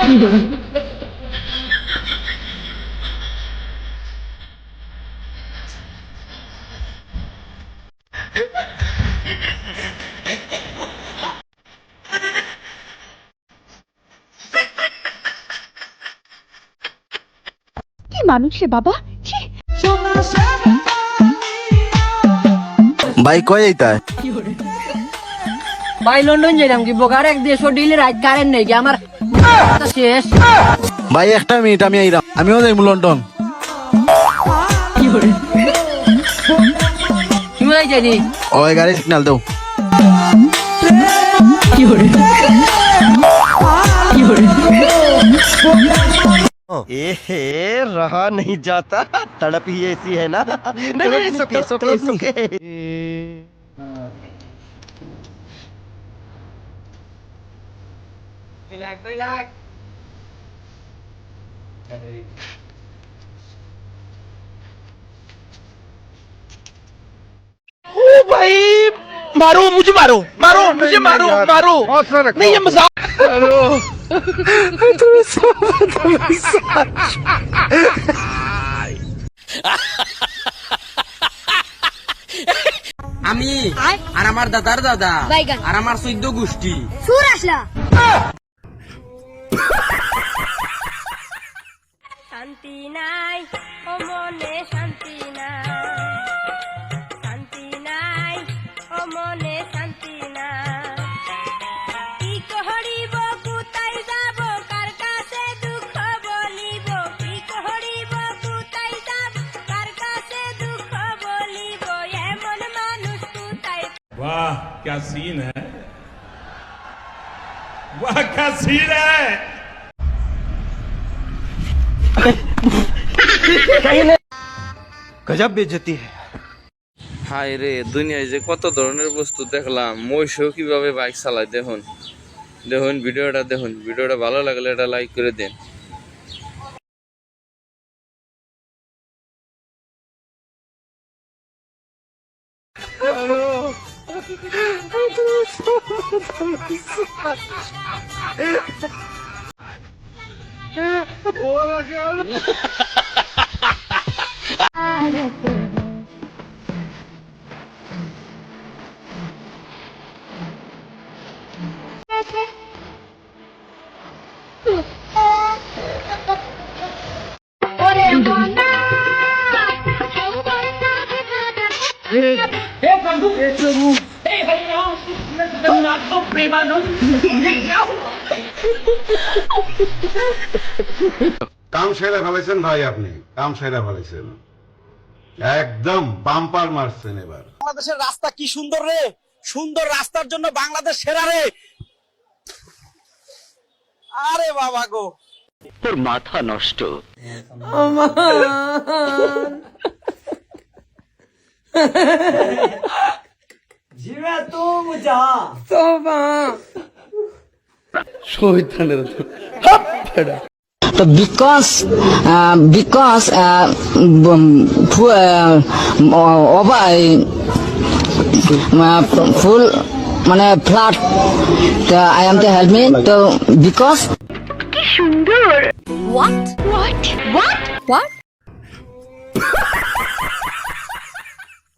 কি মানুষ রে বাবা, ভাই কই এইতা ভাই লন্ডন যাইলাম কি বোকার এক দেশ ডিলে রাত কারেন্ট নেই কি আমার শেষ। ভাই একটা মিনিট আমি আইরাম, আমিও যাই লন্ডন। তুমি যাই ওই গাড়ি সিগন্যাল দাও। रहा नहीं जाता, तड़प ही ऐसी है ना। नहीं, सुके सुके सुके। relax. ओ भाई, मारो मुझे, मारो मारो मुझे, मारो मारो। नहीं ये मजाक। আমি আর আমার দাদার দাদা আর আমার 14 গোষ্ঠী সুর আসলা শান্তি নাই ও মনে, শান্তি নাই, শান্তি নাই ও মনে, শান্তি নাই। কি করিব কোথায় যাব, কার কাছে দুঃখ বলিব, কি করিব কোথায় যাব, কার কাছে দুঃখ বলিব, এমন মানুষ কোথায়। वाह क्या सीन है, वाह क्या सीन है। गजब बेइज्जती है। হায় রে, দুনিয়ায় যে কত ধরনের বস্তু দেখলাম। মহিষও কিভাবে বাইক চালায় দেখুন। দেখুন ভিডিওটা ভালো লাগলে এটা লাইক করে দেন। কাম সেরা ফেলেছেন ভাই, আপনি কাম সেরা ফেলেছেন, একদম বাম্পার মারছেন এবার। বাংলাদেশের রাস্তা কি সুন্দর রে, সুন্দর রাস্তার জন্য বাংলাদেশ সেরা রে। আরে বাবা গো, তোর মাথা নষ্ট। জিরা তো মুজা তো বিকজ ফুল মানে flat, I am to help me, তো বিকজ কি সুন্দর। What what what what